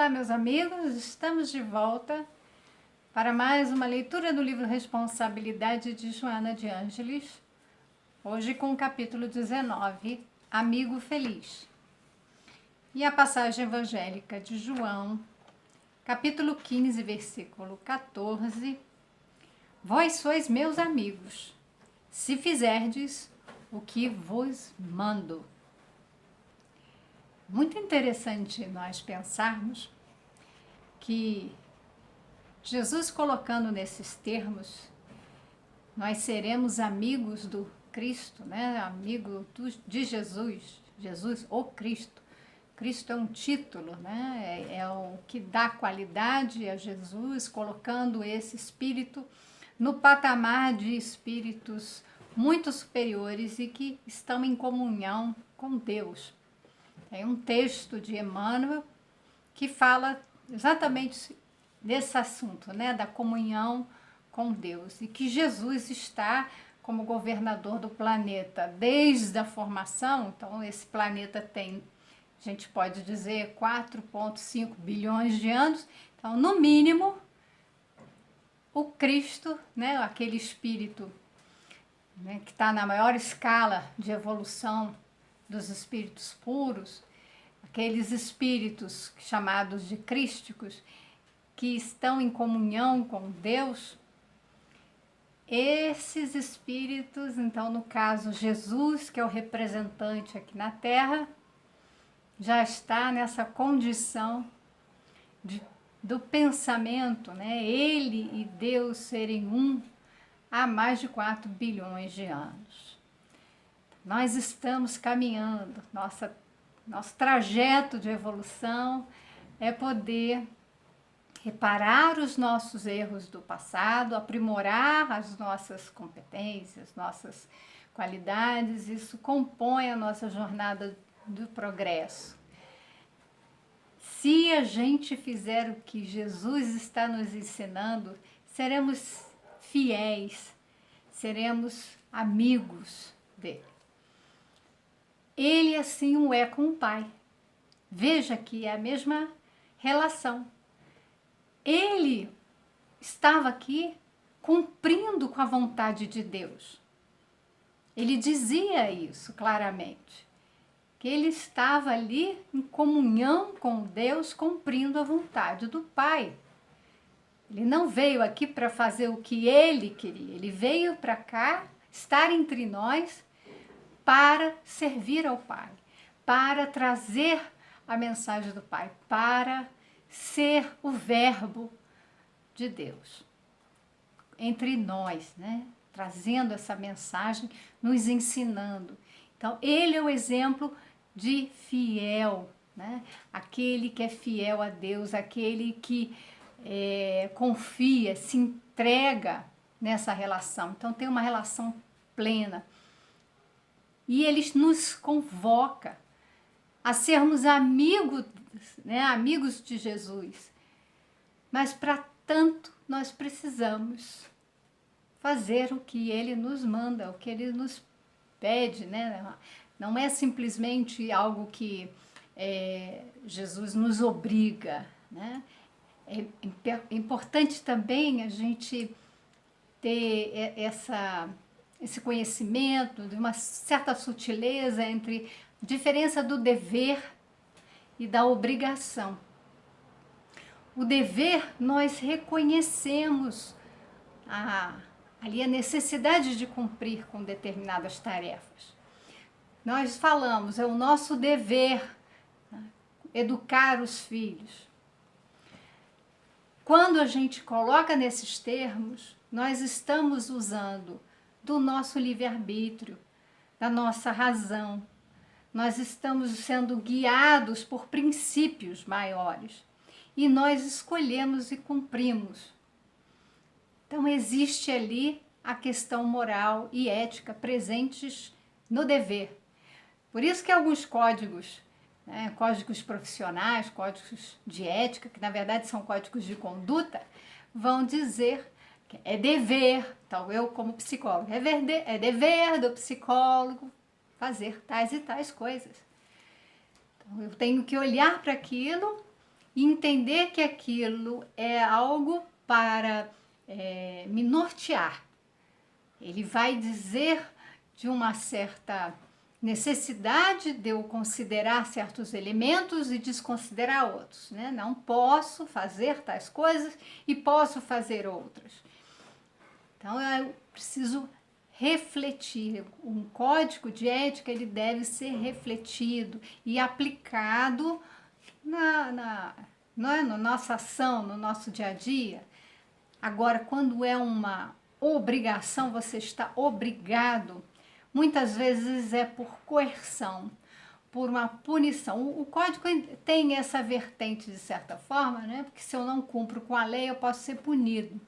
Olá, meus amigos, estamos de volta para mais uma leitura do livro Responsabilidade de Joana de Ângeles, hoje com o capítulo 19, Amigo Feliz. E a passagem evangélica de João, capítulo 15, versículo 14: Vós sois meus amigos, se fizerdes o que vos mando. Muito interessante nós pensarmos que Jesus, colocando nesses termos, nós seremos amigos do Cristo, né? Amigo de Jesus, Jesus, o Cristo. Cristo é um título, né? É o que dá qualidade a Jesus, colocando esse espírito no patamar de espíritos muito superiores e que estão em comunhão com Deus. Tem um texto de Emmanuel que fala exatamente desse assunto, né, da comunhão com Deus, e que Jesus está como governador do planeta desde a formação. Então esse planeta tem, a gente pode dizer, 4,5 bilhões de anos. Então, no mínimo, o Cristo, né, aquele espírito, né, que está na maior escala de evolução dos espíritos puros, aqueles espíritos chamados de crísticos, que estão em comunhão com Deus, esses espíritos, então no caso Jesus, que é o representante aqui na Terra, já está nessa condição do pensamento, né? Ele e Deus serem um há mais de 4 bilhões de anos. Nós estamos caminhando, nosso trajeto de evolução é poder reparar os nossos erros do passado, aprimorar as nossas competências, nossas qualidades. Isso compõe a nossa jornada do progresso. Se a gente fizer o que Jesus está nos ensinando, seremos fiéis, seremos amigos dele. Ele assim o é com o Pai. Veja que é a mesma relação. Ele estava aqui cumprindo com a vontade de Deus. Ele dizia isso claramente, que ele estava ali em comunhão com Deus, cumprindo a vontade do Pai. Ele não veio aqui para fazer o que ele queria, ele veio para cá, estar entre nós, para servir ao Pai, para trazer a mensagem do Pai, para ser o verbo de Deus entre nós, né? Trazendo essa mensagem, nos ensinando. Então, ele é o exemplo de fiel, né? Aquele que é fiel a Deus, aquele que confia, se entrega nessa relação. Então, tem uma relação plena. E ele nos convoca a sermos amigos, né, amigos de Jesus. Mas para tanto nós precisamos fazer o que ele nos manda, o que ele nos pede, né? Não é simplesmente algo que Jesus nos obriga, né? É importante também a gente ter esse conhecimento de uma certa sutileza entre a diferença do dever e da obrigação. O dever, nós reconhecemos ali a necessidade de cumprir com determinadas tarefas. Nós falamos, é o nosso dever, né, educar os filhos. Quando a gente coloca nesses termos, nós estamos usando do nosso livre-arbítrio, da nossa razão. Nós estamos sendo guiados por princípios maiores e nós escolhemos e cumprimos. Então, existe ali a questão moral e ética presentes no dever. Por isso que alguns códigos, né, códigos profissionais, códigos de ética, que na verdade são códigos de conduta, vão dizer que é dever. Então, eu como psicólogo, é dever do psicólogo fazer tais e tais coisas. Então, eu tenho que olhar para aquilo e entender que aquilo é algo para me nortear. Ele vai dizer de uma certa necessidade de eu considerar certos elementos e desconsiderar outros, né? Não posso fazer tais coisas e posso fazer outras. Então eu preciso refletir. Um código de ética, ele deve ser refletido e aplicado na nossa ação, no nosso dia a dia. Agora, quando é uma obrigação, você está obrigado, muitas vezes é por coerção, por uma punição. O código tem essa vertente de certa forma, né? Porque se eu não cumpro com a lei, eu posso ser punido.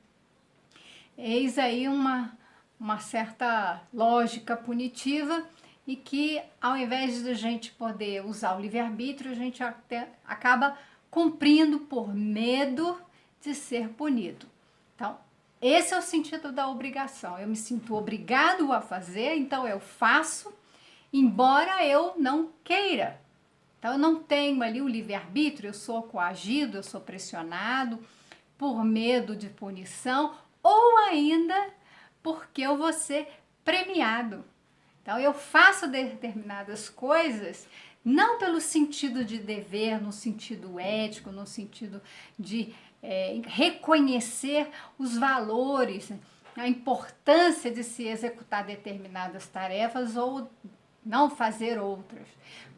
Eis aí uma certa lógica punitiva e que, ao invés de a gente poder usar o livre-arbítrio, a gente acaba cumprindo por medo de ser punido. Então, esse é o sentido da obrigação. Eu me sinto obrigado a fazer, então eu faço, embora eu não queira. Então, eu não tenho ali o livre-arbítrio, eu sou coagido, eu sou pressionado por medo de punição, ou ainda porque eu vou ser premiado. Então, eu faço determinadas coisas não pelo sentido de dever, no sentido ético, no sentido de reconhecer os valores, a importância de se executar determinadas tarefas ou não fazer outras,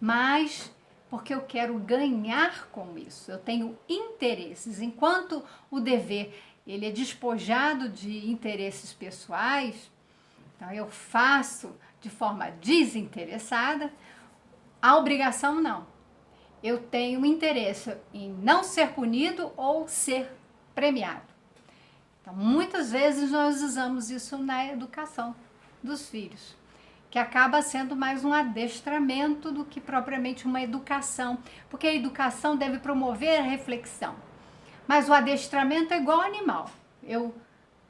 mas porque eu quero ganhar com isso, eu tenho interesses. Enquanto o dever ele é despojado de interesses pessoais, então eu faço de forma desinteressada, a obrigação não. Eu tenho interesse em não ser punido ou ser premiado. Então, muitas vezes nós usamos isso na educação dos filhos, que acaba sendo mais um adestramento do que propriamente uma educação, porque a educação deve promover a reflexão. Mas o adestramento é igual ao animal. Eu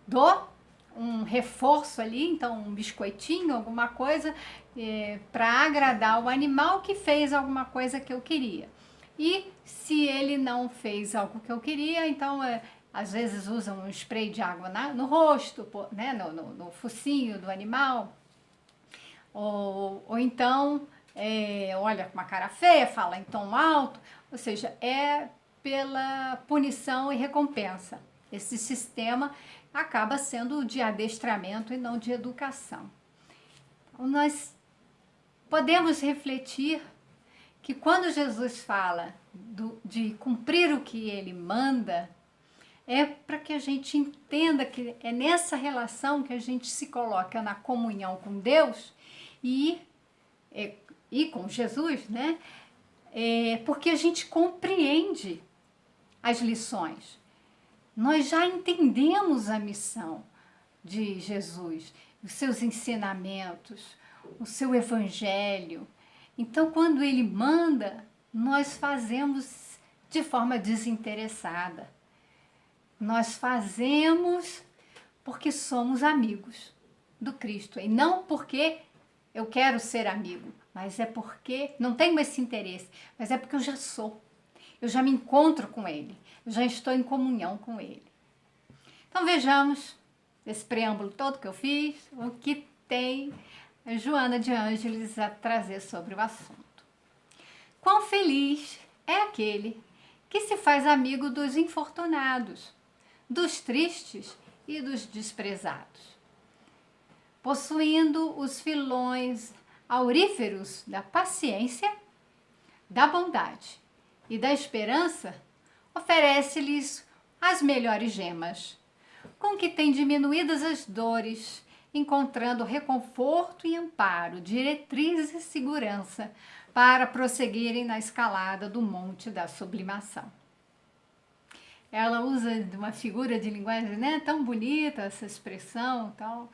dou um reforço ali, então um biscoitinho, alguma coisa, para agradar o animal que fez alguma coisa que eu queria. E se ele não fez algo que eu queria, então às vezes usam um spray de água no rosto, né, no focinho do animal, ou então olha com uma cara feia, fala em tom alto, ou seja, é pela punição e recompensa. Esse sistema acaba sendo de adestramento e não de educação. Então, nós podemos refletir que quando Jesus fala de cumprir o que ele manda, é para que a gente entenda que é nessa relação que a gente se coloca na comunhão com Deus e com Jesus, né? Porque a gente compreende as lições. Nós já entendemos a missão de Jesus, os seus ensinamentos, o seu evangelho. Então, quando ele manda, nós fazemos de forma desinteressada. Nós fazemos porque somos amigos do Cristo. E não porque eu quero ser amigo, mas é porque não tenho esse interesse, mas é porque eu já sou. Eu já me encontro com ele, eu já estou em comunhão com ele. Então vejamos, esse preâmbulo todo que eu fiz, o que tem a Joana de Ângeles a trazer sobre o assunto. Quão feliz é aquele que se faz amigo dos infortunados, dos tristes e dos desprezados, possuindo os filões auríferos da paciência, da bondade e da esperança, oferece-lhes as melhores gemas, com que tem diminuídas as dores, encontrando reconforto e amparo, diretriz e segurança para prosseguirem na escalada do monte da sublimação. Ela usa uma figura de linguagem, né, tão bonita, essa expressão, tal.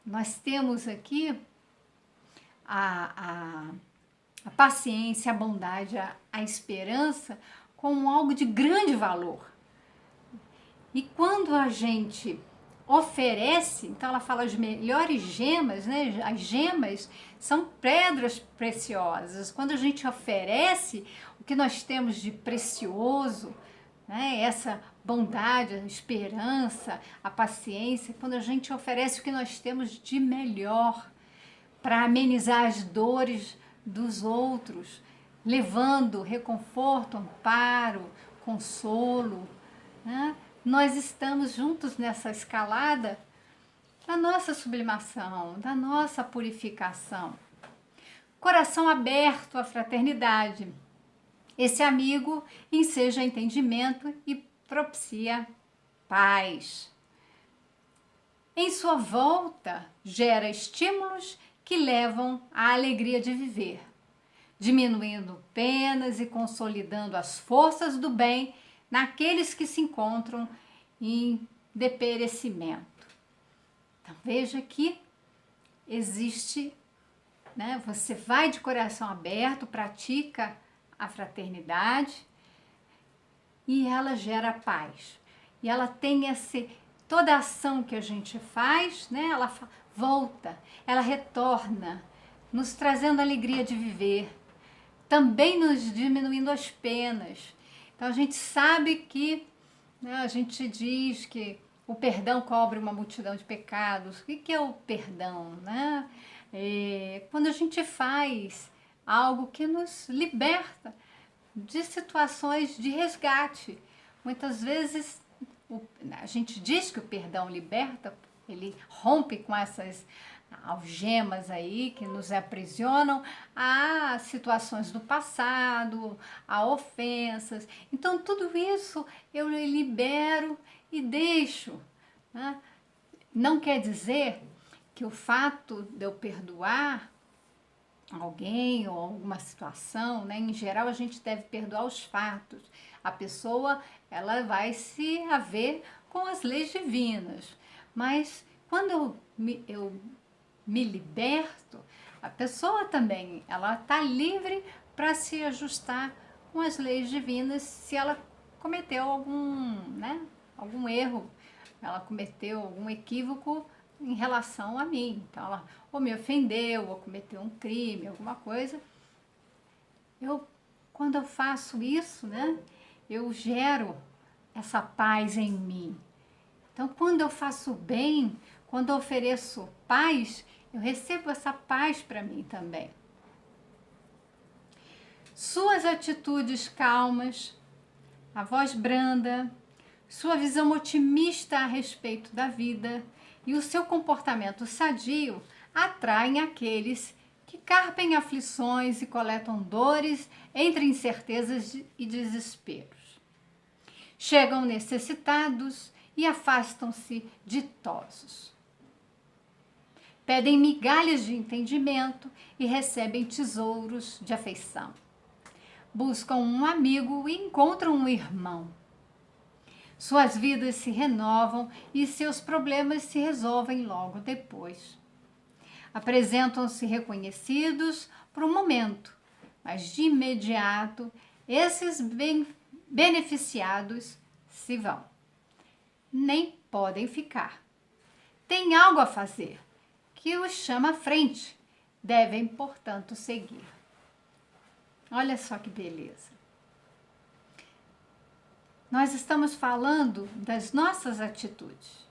Nós temos aqui a paciência, a bondade, a esperança como algo de grande valor. E quando a gente oferece, então ela fala as melhores gemas, né? As gemas são pedras preciosas. Quando a gente oferece, o que nós temos de precioso, né? Essa bondade, a esperança, a paciência, quando a gente oferece o que nós temos de melhor para amenizar as dores dos outros, levando reconforto, amparo, consolo, né? Nós estamos juntos nessa escalada da nossa sublimação, da nossa purificação. Coração aberto à fraternidade. Esse amigo enseja entendimento e propicia paz. Em sua volta, gera estímulos que levam à alegria de viver, diminuindo penas e consolidando as forças do bem naqueles que se encontram em deperecimento. Então, veja que existe, né? Você vai de coração aberto, pratica a fraternidade e ela gera paz. E ela tem toda a ação que a gente faz, né? Ela volta, ela retorna, nos trazendo alegria de viver, também nos diminuindo as penas. Então a gente sabe que, né, a gente diz que o perdão cobre uma multidão de pecados. O que é o perdão, né? Quando a gente faz algo que nos liberta de situações de resgate. Muitas vezes a gente diz que o perdão liberta, ele rompe com essas algemas aí que nos aprisionam a situações do passado, a ofensas. Então, tudo isso eu libero e deixo, né? Não quer dizer que o fato de eu perdoar alguém ou alguma situação, né? Em geral, a gente deve perdoar os fatos. A pessoa, ela vai se haver com as leis divinas. Mas quando eu me liberto, a pessoa também, ela está livre para se ajustar com as leis divinas se ela cometeu algum erro, ela cometeu algum equívoco em relação a mim. Então, ela ou me ofendeu, ou cometeu um crime, alguma coisa. Quando eu faço isso, né, eu gero essa paz em mim. Então, quando eu faço bem, quando eu ofereço paz, eu recebo essa paz para mim também. Suas atitudes calmas, a voz branda, sua visão otimista a respeito da vida e o seu comportamento sadio atraem aqueles que carpem aflições e coletam dores entre incertezas e desesperos. Chegam necessitados e afastam-se ditosos. Pedem migalhas de entendimento e recebem tesouros de afeição. Buscam um amigo e encontram um irmão. Suas vidas se renovam e seus problemas se resolvem logo depois. Apresentam-se reconhecidos por um momento, mas de imediato esses beneficiados se vão. Nem podem ficar. Tem algo a fazer que os chama à frente. Devem, portanto, seguir. Olha só que beleza. Nós estamos falando das nossas atitudes.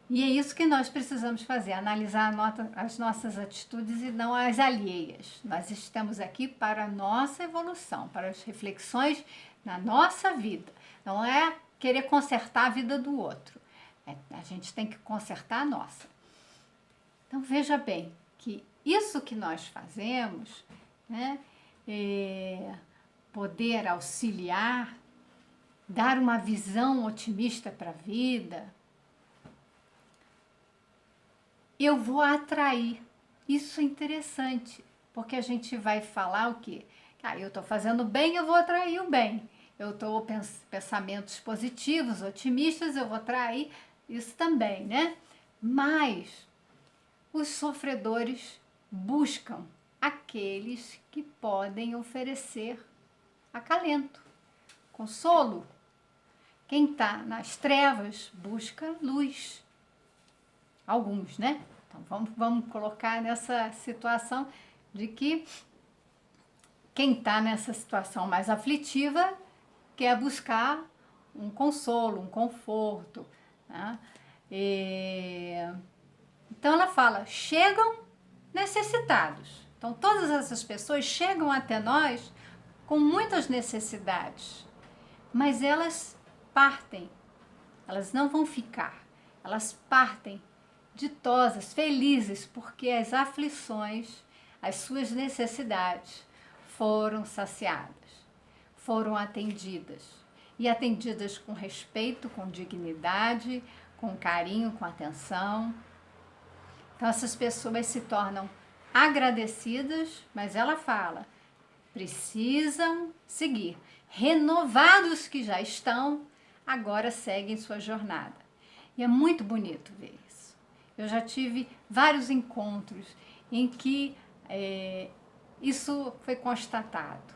E é isso que nós precisamos fazer, analisar as nossas atitudes e não as alheias. Nós estamos aqui para a nossa evolução, para as reflexões na nossa vida. Não é querer consertar a vida do outro. A gente tem que consertar a nossa. Então, veja bem que isso que nós fazemos, né, poder auxiliar, dar uma visão otimista para a vida, eu vou atrair. Isso é interessante, porque a gente vai falar o quê? Eu estou fazendo bem, eu vou atrair o bem. Eu estou pensamentos positivos, otimistas, eu vou atrair isso também, né? Mas os sofredores buscam aqueles que podem oferecer acalento, consolo. Quem está nas trevas busca luz. Alguns, né? Então vamos colocar nessa situação de que quem está nessa situação mais aflitiva quer buscar um consolo, um conforto, né? Então ela fala, chegam necessitados. Então todas essas pessoas chegam até nós com muitas necessidades, mas elas partem, elas não vão ficar, elas partem ditosas, felizes, porque as aflições, as suas necessidades foram saciadas, foram atendidas, e atendidas com respeito, com dignidade, com carinho, com atenção. Então essas pessoas se tornam agradecidas, mas ela fala, precisam seguir. Renovados que já estão, agora seguem sua jornada. E é muito bonito ver isso. Eu já tive vários encontros em que isso foi constatado.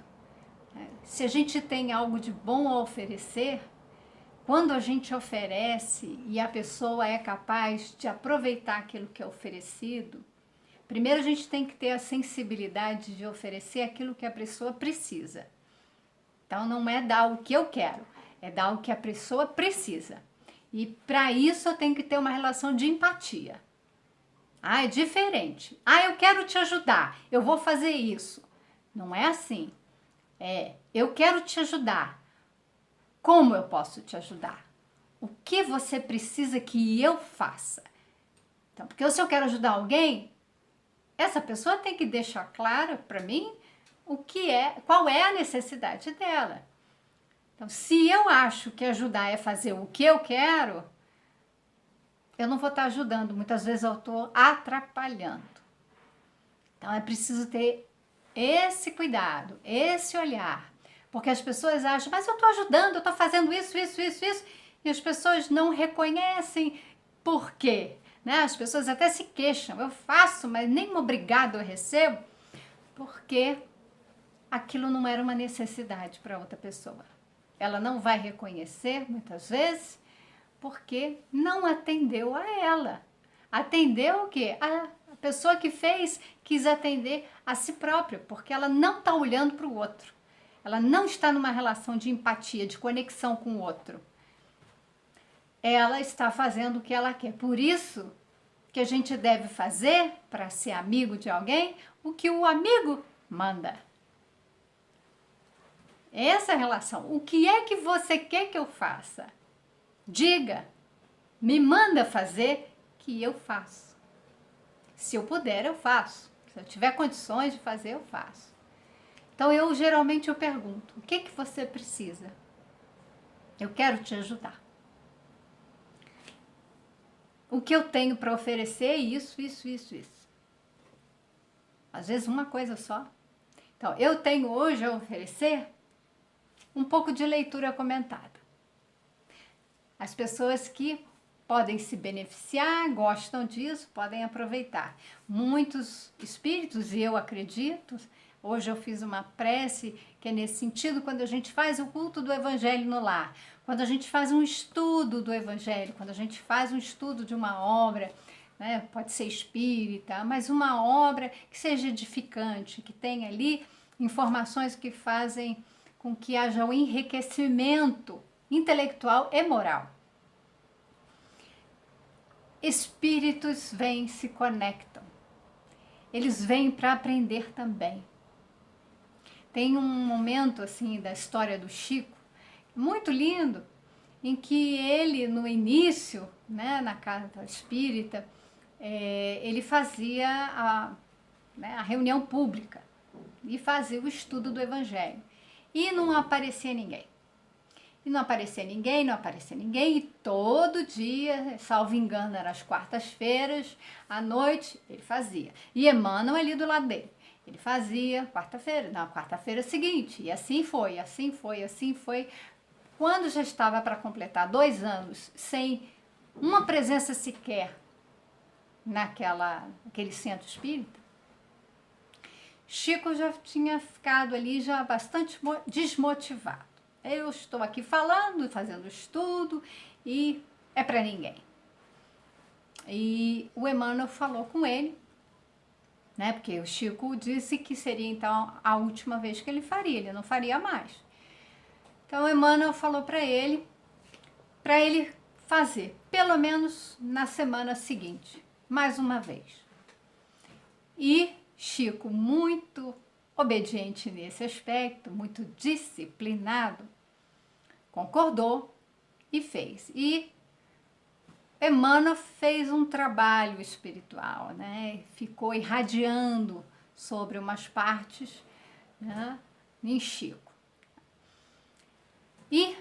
Se a gente tem algo de bom a oferecer, quando a gente oferece e a pessoa é capaz de aproveitar aquilo que é oferecido, primeiro a gente tem que ter a sensibilidade de oferecer aquilo que a pessoa precisa. Então não é dar o que eu quero, é dar o que a pessoa precisa. E para isso eu tenho que ter uma relação de empatia. É diferente. Eu quero te ajudar, eu vou fazer isso. Não é assim. Eu quero te ajudar. Como eu posso te ajudar? O que você precisa que eu faça? Então, porque se eu quero ajudar alguém, essa pessoa tem que deixar claro para mim qual é a necessidade dela. Então, se eu acho que ajudar é fazer o que eu quero, eu não vou estar ajudando. Muitas vezes eu estou atrapalhando. Então, é preciso ter esse cuidado, esse olhar. Porque as pessoas acham, mas eu estou ajudando, eu estou fazendo isso. E as pessoas não reconhecem por quê. Né? As pessoas até se queixam, eu faço, mas nem obrigado eu recebo, porque aquilo não era uma necessidade para outra pessoa. Ela não vai reconhecer, muitas vezes, porque não atendeu a ela. Atendeu o quê? A pessoa que fez quis atender a si própria, porque ela não está olhando para o outro. Ela não está numa relação de empatia, de conexão com o outro. Ela está fazendo o que ela quer. Por isso que a gente deve fazer, para ser amigo de alguém, o que o amigo manda. Essa relação. O que é que você quer que eu faça? Diga. Me manda fazer que eu faço. Se eu puder, eu faço. Se eu tiver condições de fazer, eu faço. Então, geralmente eu pergunto, o que você precisa? Eu quero te ajudar. O que eu tenho para oferecer é isso. Às vezes uma coisa só. Então, eu tenho hoje a oferecer um pouco de leitura comentada. As pessoas que podem se beneficiar, gostam disso, podem aproveitar. Muitos espíritos, e eu acredito, hoje eu fiz uma prece que é nesse sentido, quando a gente faz o culto do Evangelho no lar, quando a gente faz um estudo do Evangelho, quando a gente faz um estudo de uma obra, né, pode ser espírita, mas uma obra que seja edificante, que tenha ali informações que fazem com que haja um enriquecimento intelectual e moral. Espíritos vêm, se conectam. Eles vêm para aprender também. Tem um momento assim da história do Chico, muito lindo, em que ele, no início, né, na casa espírita, ele fazia a reunião pública e fazia o estudo do Evangelho. E não aparecia ninguém. E todo dia, salvo engano, era às quartas-feiras, à noite, ele fazia. E Emmanuel ali do lado dele. Ele fazia quarta-feira seguinte, e assim foi. Quando já estava para completar 2 anos, sem uma presença sequer naquele centro espírita, Chico já tinha ficado ali já bastante desmotivado. Eu estou aqui falando, fazendo estudo e é para ninguém. E o Emmanuel falou com ele, né? Porque o Chico disse que seria então a última vez que ele faria, ele não faria mais. Então Emmanuel falou para ele fazer, pelo menos na semana seguinte, mais uma vez. E Chico, muito obediente nesse aspecto, muito disciplinado, concordou e fez. E Emmanuel fez um trabalho espiritual, né? Ficou irradiando sobre umas partes, né, em Chico. E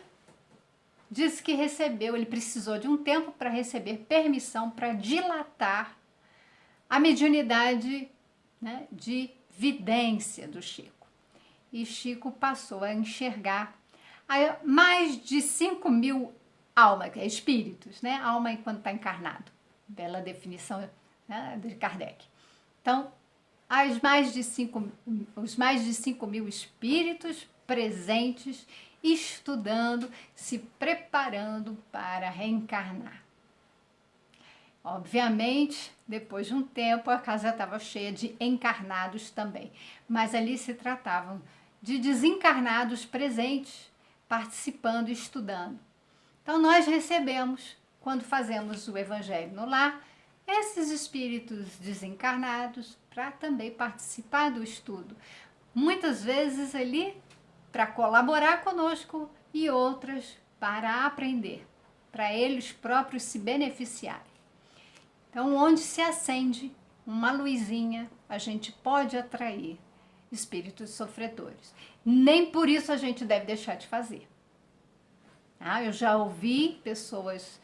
disse que ele precisou de um tempo para receber permissão para dilatar a mediunidade, né, de vidência do Chico. E Chico passou a enxergar mais de 5.000 almas, espíritos, né? Alma enquanto está encarnado, bela definição, né, de Kardec. Então, os mais de 5.000 espíritos presentes, estudando, se preparando para reencarnar. Obviamente, depois de um tempo, a casa estava cheia de encarnados também, mas ali se tratavam de desencarnados presentes, participando e estudando. Então, nós recebemos, quando fazemos o Evangelho no Lar, esses espíritos desencarnados para também participar do estudo. Muitas vezes ali para colaborar conosco e outras para aprender, para eles próprios se beneficiarem. Então, onde se acende uma luzinha, a gente pode atrair espíritos sofredores. Nem por isso a gente deve deixar de fazer. Eu já ouvi pessoas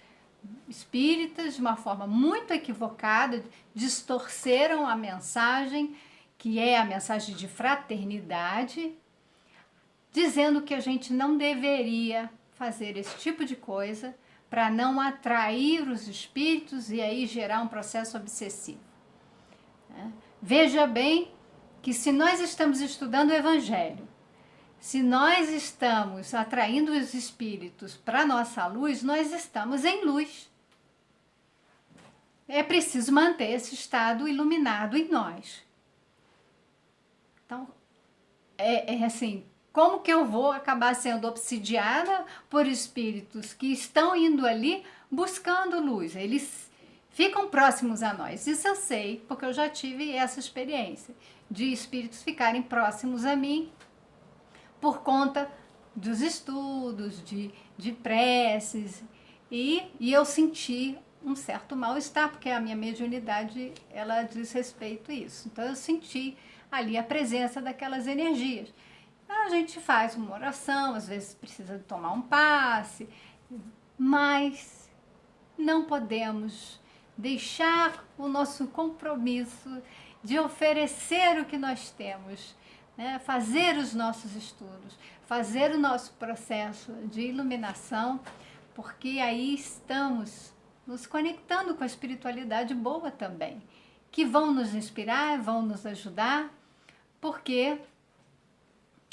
espíritas, de uma forma muito equivocada, distorceram a mensagem, que é a mensagem de fraternidade, dizendo que a gente não deveria fazer esse tipo de coisa para não atrair os espíritos e aí gerar um processo obsessivo. Veja bem que se nós estamos estudando o Evangelho, se nós estamos atraindo os espíritos para a nossa luz, nós estamos em luz. É preciso manter esse estado iluminado em nós. Então, é assim, como que eu vou acabar sendo obsidiada por espíritos que estão indo ali buscando luz? Eles ficam próximos a nós. Isso eu sei, porque eu já tive essa experiência de espíritos ficarem próximos a mim por conta dos estudos, de preces, e eu senti um certo mal-estar, porque a minha mediunidade, ela diz respeito a isso. Então, eu senti ali a presença daquelas energias. A gente faz uma oração, às vezes precisa tomar um passe, mas não podemos deixar o nosso compromisso de oferecer o que nós temos, né? Fazer os nossos estudos, fazer o nosso processo de iluminação, porque aí estamos nos conectando com a espiritualidade boa também, que vão nos inspirar, vão nos ajudar, porque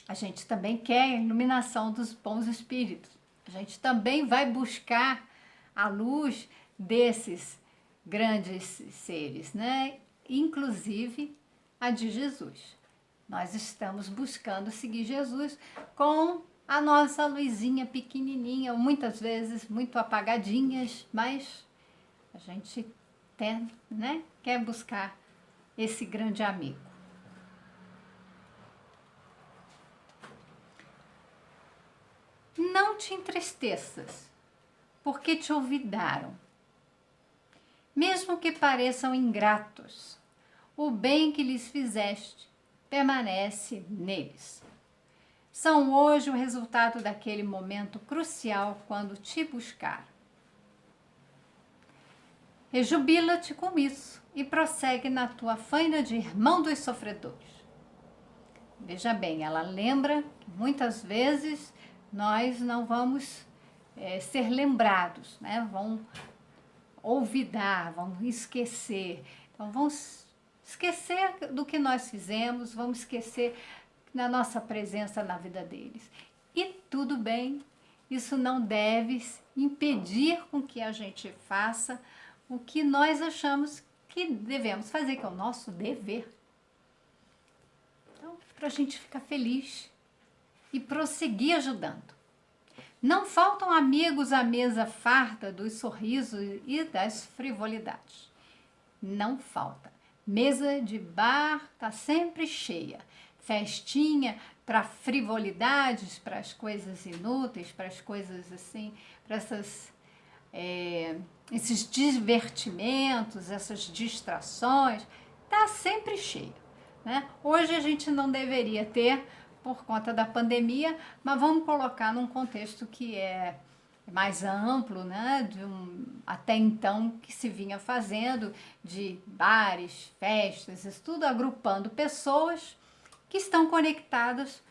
a gente também quer a iluminação dos bons espíritos. A gente também vai buscar a luz desses grandes seres, né? Inclusive a de Jesus. Nós estamos buscando seguir Jesus com a nossa luzinha pequenininha, muitas vezes muito apagadinhas, mas a gente tem, né, quer buscar esse grande amigo. Não te entristeças, porque te olvidaram. Mesmo que pareçam ingratos, o bem que lhes fizeste permanece neles. São hoje o resultado daquele momento crucial quando te buscaram. Rejubila-te com isso e prossegue na tua faina de irmão dos sofredores. Veja bem, ela lembra que muitas vezes nós não vamos ser lembrados, né? Vão olvidar, vão esquecer. Então, vamos esquecer do que nós fizemos, vamos esquecer da nossa presença na vida deles. E tudo bem, isso não deve impedir com que a gente faça o que nós achamos que devemos fazer, que é o nosso dever. para a gente ficar feliz e prosseguir ajudando. Não faltam amigos à mesa farta dos sorrisos e das frivolidades. Não falta. Mesa de bar está sempre cheia. Festinha para frivolidades, para as coisas inúteis, para as coisas assim, para esses divertimentos, essas distrações, está sempre cheia, né? Hoje a gente não deveria ter, por conta da pandemia, mas vamos colocar num contexto que é mais amplo, né, até então que se vinha fazendo, de bares, festas, isso tudo agrupando pessoas que estão conectadas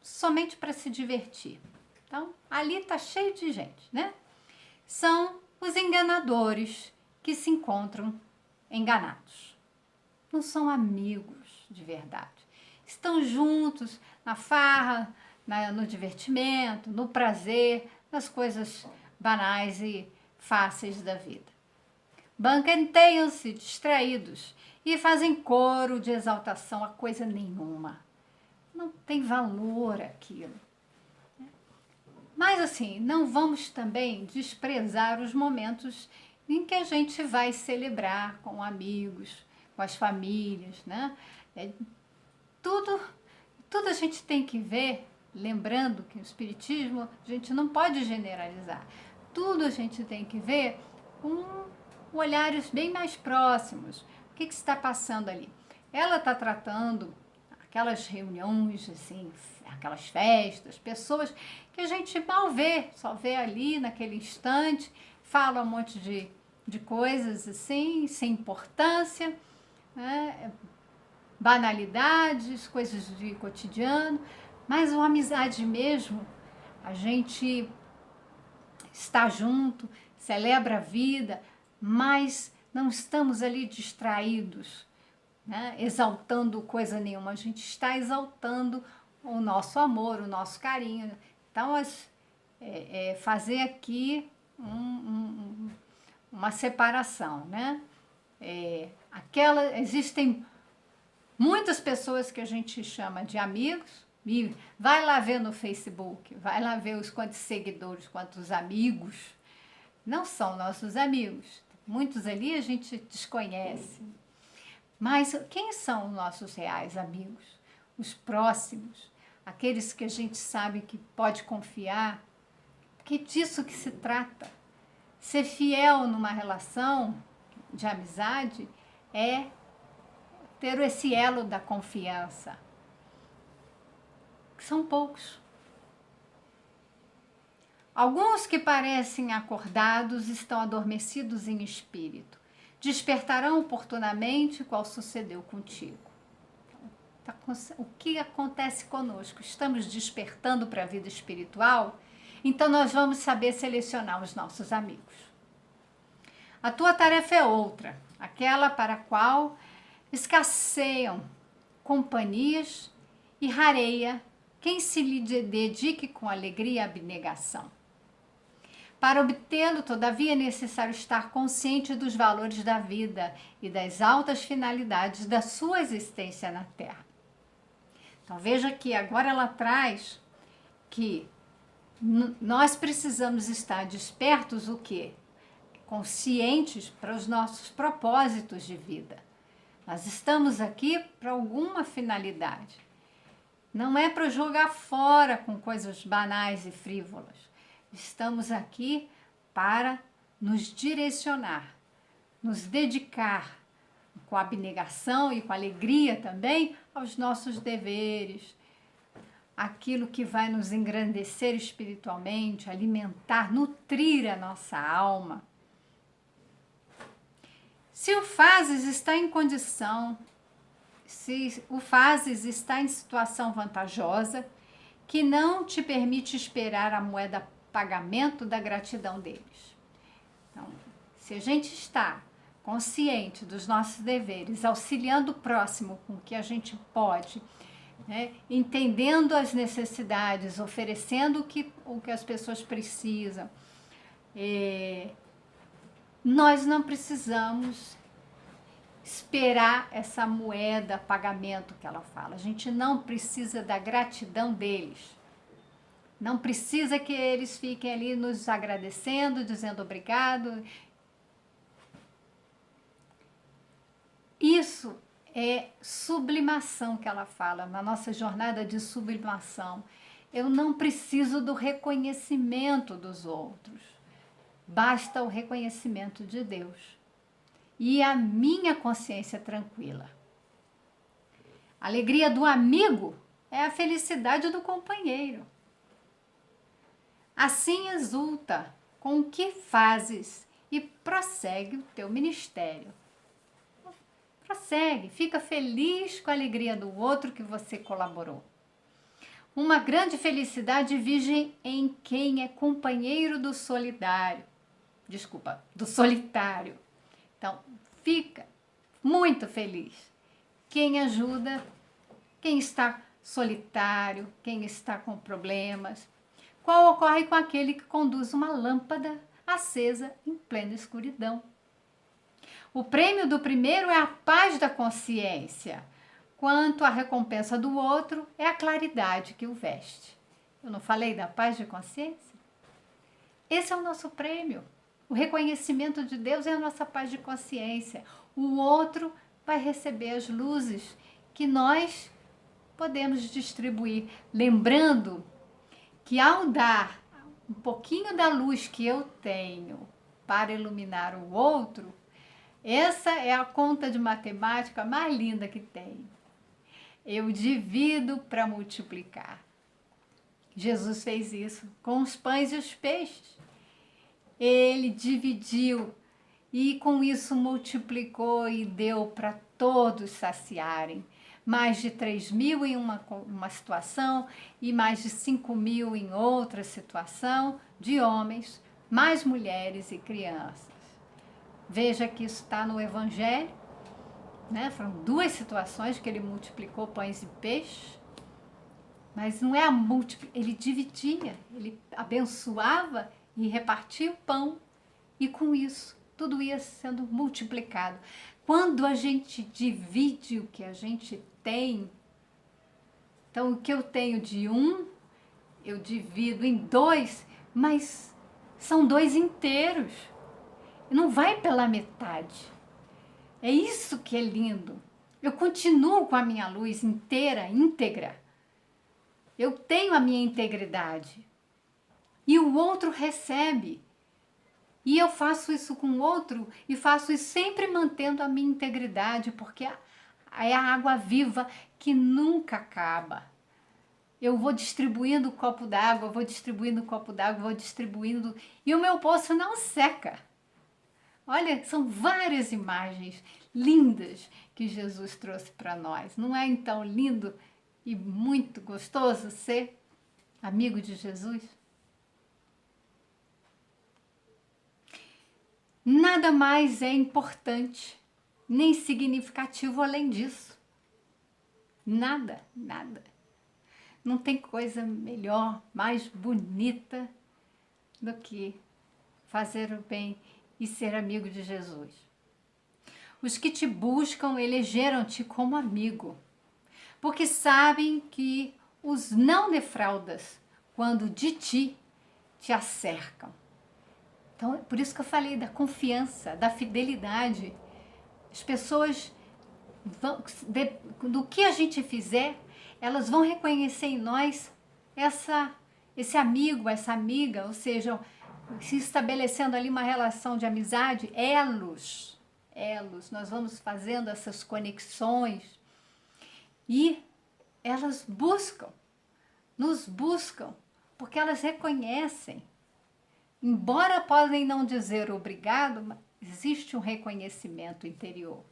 somente para se divertir. Então, ali está cheio de gente, né? São os enganadores que se encontram enganados. Não são amigos de verdade. Estão juntos na farra, no divertimento, no prazer, nas coisas banais e fáceis da vida. Banqueteiam-se distraídos e fazem coro de exaltação a coisa nenhuma. Não tem valor aquilo. Mas assim, não vamos também desprezar os momentos em que a gente vai celebrar com amigos, com as famílias, né? Tudo a gente tem que ver, lembrando que o Espiritismo a gente não pode generalizar. Tudo a gente tem que ver com olhares bem mais próximos. O que está passando ali? Ela está tratando aquelas reuniões, assim, aquelas festas, pessoas que a gente mal vê, só vê ali naquele instante, fala um monte de coisas assim, sem importância, né? Banalidades, coisas de cotidiano, mas uma amizade mesmo, a gente está junto, celebra a vida, mas não estamos ali distraídos, né, exaltando coisa nenhuma, a gente está exaltando o nosso amor, o nosso carinho. Então, fazer aqui uma separação, né? Existem muitas pessoas que a gente chama de amigos, e vai lá ver no Facebook, vai lá ver os quantos seguidores, quantos amigos, não são nossos amigos. Muitos ali a gente desconhece. Mas quem são os nossos reais amigos? Os próximos, aqueles que a gente sabe que pode confiar, porque disso que se trata. Ser fiel numa relação de amizade é ter esse elo da confiança. São poucos. Alguns que parecem acordados estão adormecidos em espírito. Despertarão oportunamente, qual sucedeu contigo. O que acontece conosco? Estamos despertando para a vida espiritual? Então nós vamos saber selecionar os nossos amigos. A tua tarefa é outra, aquela para a qual escasseiam companhias e rareia quem se lhe dedique com alegria e abnegação. Para obtê-lo, todavia, é necessário estar consciente dos valores da vida e das altas finalidades da sua existência na Terra. Então veja que agora ela traz que nós precisamos estar despertos o quê? Conscientes para os nossos propósitos de vida. Nós estamos aqui para alguma finalidade. Não é para jogar fora com coisas banais e frívolas. Estamos aqui para nos direcionar, nos dedicar com abnegação e com alegria também aos nossos deveres, aquilo que vai nos engrandecer espiritualmente, alimentar, nutrir a nossa alma. Se o fazes está em condição, se o fazes está em situação vantajosa, que não te permite esperar a moeda pagamento da gratidão deles. Então, se a gente está consciente dos nossos deveres, auxiliando o próximo com o que a gente pode, né, entendendo as necessidades, oferecendo o que as pessoas precisam, nós não precisamos esperar essa moeda, pagamento que ela fala. A gente não precisa da gratidão deles. Não precisa que eles fiquem ali nos agradecendo, dizendo obrigado. Isso é sublimação que ela fala, na nossa jornada de sublimação. Eu não preciso do reconhecimento dos outros. Basta o reconhecimento de Deus. E a minha consciência tranquila. A alegria do amigo é a felicidade do companheiro. Assim exulta com o que fazes e prossegue o teu ministério. Prossegue, fica feliz com a alegria do outro que você colaborou. Uma grande felicidade vive em quem é companheiro do solitário. Do solitário. Então, fica muito feliz. Quem ajuda, quem está solitário, quem está com problemas. Qual ocorre com aquele que conduz uma lâmpada acesa em plena escuridão. O prêmio do primeiro é a paz da consciência, quanto a recompensa do outro é a claridade que o veste. Eu não falei da paz de consciência? Esse é o nosso prêmio. O reconhecimento de Deus é a nossa paz de consciência. O outro vai receber as luzes que nós podemos distribuir. Lembrando que ao dar um pouquinho da luz que eu tenho para iluminar o outro, essa é a conta de matemática mais linda que tem. Eu divido para multiplicar. Jesus fez isso com os pães e os peixes. Ele dividiu e com isso multiplicou e deu para todos saciarem. Mais de 3.000 em uma situação e mais de 5.000 em outra situação, de homens, mais mulheres e crianças. Veja que isso está no Evangelho, né? Foram 2 situações que ele multiplicou pães e peixes, mas não é a multiplicação, ele dividia, ele abençoava e repartia o pão, e com isso tudo ia sendo multiplicado. Quando a gente divide o que a gente tem, então o que eu tenho de 1, eu divido em 2, mas são 2 inteiros. Não vai pela metade. É isso que é lindo. Eu continuo com a minha luz inteira, íntegra. Eu tenho a minha integridade. E o outro recebe. E eu faço isso com o outro e faço isso sempre mantendo a minha integridade, porque é a água viva que nunca acaba. Eu vou distribuindo o copo d'água, vou distribuindo o copo d'água, vou distribuindo, e o meu poço não seca. Olha, são várias imagens lindas que Jesus trouxe para nós. Não é então lindo e muito gostoso ser amigo de Jesus? Nada mais é importante, nem significativo além disso. Nada, nada. Não tem coisa melhor, mais bonita do que fazer o bem e ser amigo de Jesus. Os que te buscam elegeram-te como amigo, porque sabem que os não defraudas quando de ti te acercam. Então, é por isso que eu falei da confiança, da fidelidade. As pessoas, do que a gente fizer, elas vão reconhecer em nós esse amigo, essa amiga, ou seja, se estabelecendo ali uma relação de amizade, elos, nós vamos fazendo essas conexões e elas nos buscam, porque elas reconhecem. Embora podem não dizer obrigado, mas existe um reconhecimento interior.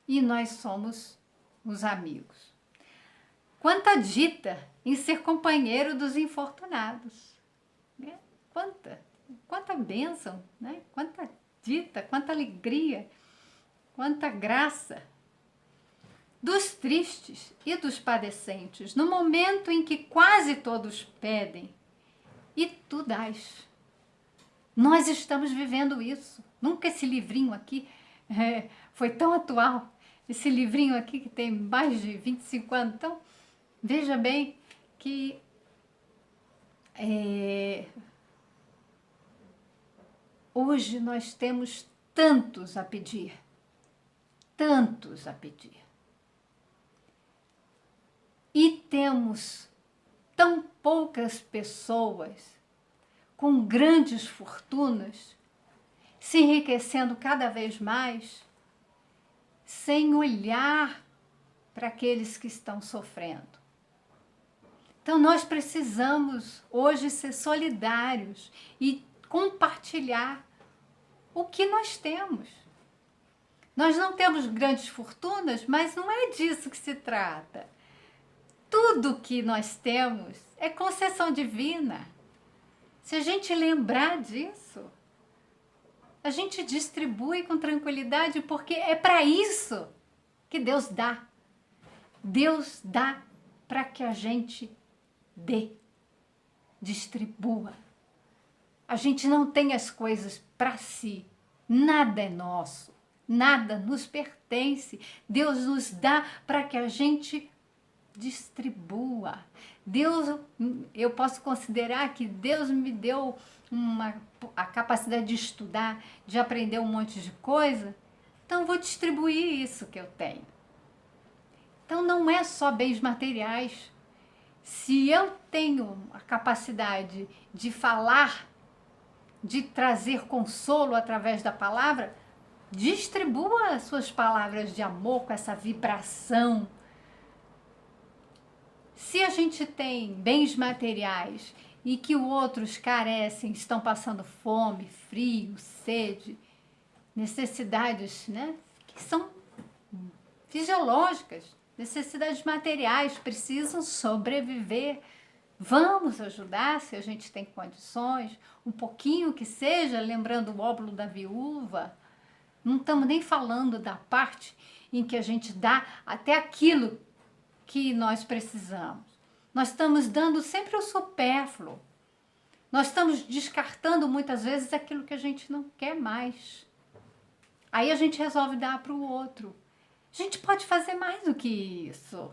E nós somos os amigos. Quanta dita em ser companheiro dos infortunados. Né? Quanta bênção, né? Quanta dita, quanta alegria, quanta graça. Dos tristes e dos padecentes, no momento em que quase todos pedem, e tu dás. Nós estamos vivendo isso. Nunca esse livrinho aqui foi tão atual. Esse livrinho aqui que tem mais de 25 anos. Então, veja bem que hoje nós temos tantos a pedir. Tantos a pedir. E temos tão poucas pessoas com grandes fortunas se enriquecendo cada vez mais, sem olhar para aqueles que estão sofrendo. Então nós precisamos hoje ser solidários e compartilhar o que nós temos. Nós não temos grandes fortunas, mas não é disso que se trata. Tudo que nós temos é concessão divina. Se a gente lembrar disso, a gente distribui com tranquilidade, porque é para isso que Deus dá. Deus dá para que a gente dê, distribua. A gente não tem as coisas para si. Nada é nosso, nada nos pertence. Deus nos dá para que a gente distribua. Deus, eu posso considerar que Deus me deu a capacidade de estudar, de aprender um monte de coisa, então vou distribuir isso que eu tenho. Então não é só bens materiais. Se eu tenho a capacidade de falar, de trazer consolo através da palavra, distribua as suas palavras de amor com essa vibração. Se a gente tem bens materiais e que outros carecem, estão passando fome, frio, sede, necessidades, né, que são fisiológicas, necessidades materiais, precisam sobreviver. Vamos ajudar se a gente tem condições, um pouquinho que seja, lembrando o óbolo da viúva. Não estamos nem falando da parte em que a gente dá até aquilo que nós precisamos. Nós estamos dando sempre o supérfluo. Nós estamos descartando muitas vezes aquilo que a gente não quer mais. Aí a gente resolve dar para o outro. A gente pode fazer mais do que isso.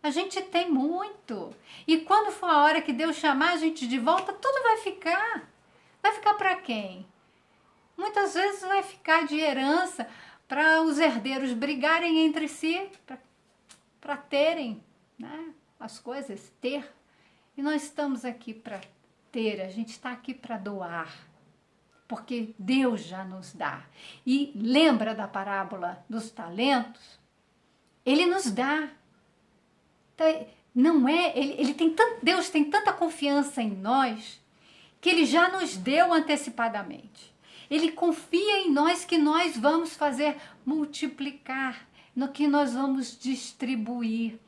A gente tem muito. E quando for a hora que Deus chamar a gente de volta, tudo vai ficar. Vai ficar para quem? Muitas vezes vai ficar de herança para os herdeiros brigarem entre si, para terem, né, as coisas, ter. E nós estamos aqui para ter, a gente está aqui para doar, porque Deus já nos dá. E lembra da parábola dos talentos? Ele nos dá. Então, não é, Deus tem tanta confiança em nós que Ele já nos deu antecipadamente. Ele confia em nós que nós vamos fazer multiplicar, no que nós vamos distribuir.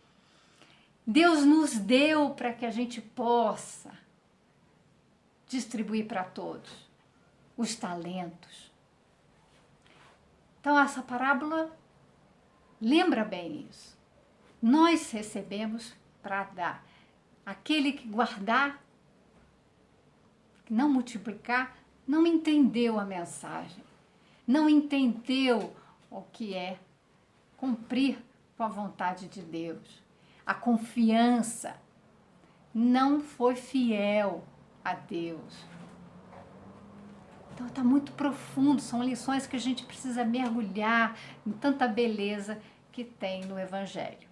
Deus nos deu para que a gente possa distribuir para todos os talentos. Então essa parábola lembra bem isso. Nós recebemos para dar. Aquele que guardar, que não multiplicar, não entendeu a mensagem, não entendeu o que é cumprir com a vontade de Deus. A confiança não foi fiel a Deus. Então está muito profundo, são lições que a gente precisa mergulhar em tanta beleza que tem no Evangelho.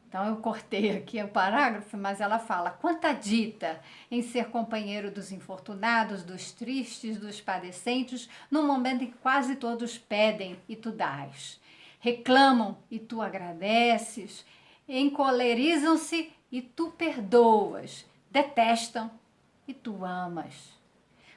Então eu cortei aqui o parágrafo, mas ela fala: quanta dita em ser companheiro dos infortunados, dos tristes, dos padecentes, no momento em que quase todos pedem e tu dás. Reclamam e tu agradeces, encolerizam-se e tu perdoas, detestam e tu amas.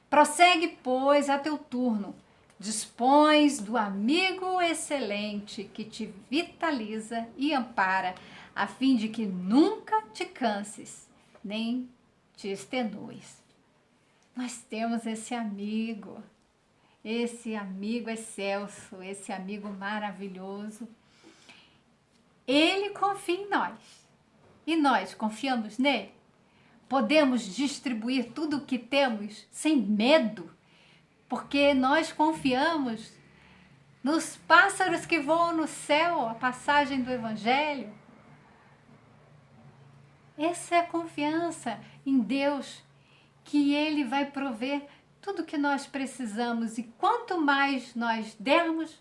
Prossegue, pois, a teu turno, dispões do amigo excelente que te vitaliza e ampara, a fim de que nunca te canses, nem te extenues. Nós temos esse amigo excelso, esse amigo maravilhoso. Ele confia em nós. E nós confiamos nele? podemos distribuir tudo o que temos sem medo, porque nós confiamos nos pássaros que voam no céu, a passagem do Evangelho. Essa é a confiança em Deus, que Ele vai prover tudo que nós precisamos, e quanto mais nós dermos,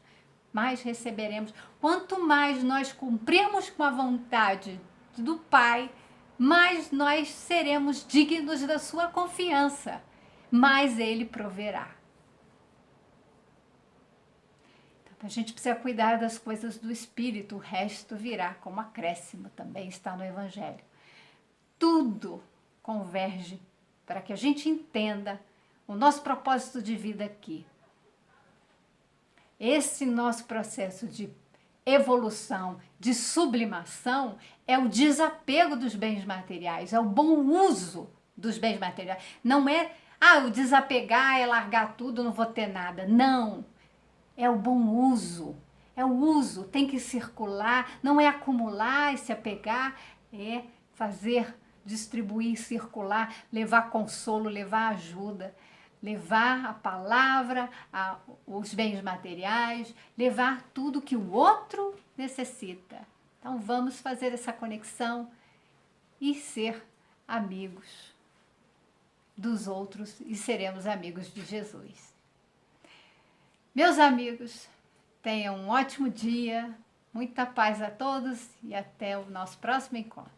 mais receberemos. Quanto mais nós cumprirmos com a vontade do Pai, mais nós seremos dignos da sua confiança, mais Ele proverá. Então, a gente precisa cuidar das coisas do Espírito, o resto virá como acréscimo, também está no Evangelho. Tudo converge para que a gente entenda o nosso propósito de vida aqui. Esse nosso processo de evolução, de sublimação, é o desapego dos bens materiais, é o bom uso dos bens materiais. Não é, o desapegar é largar tudo, não vou ter nada. Não, é o bom uso. É o uso, tem que circular, não é acumular e se apegar, é fazer, distribuir, circular, levar consolo, levar ajuda, levar a palavra, os bens materiais, levar tudo que o outro necessita. Então vamos fazer essa conexão e ser amigos dos outros e seremos amigos de Jesus. Meus amigos, tenham um ótimo dia, muita paz a todos e até o nosso próximo encontro.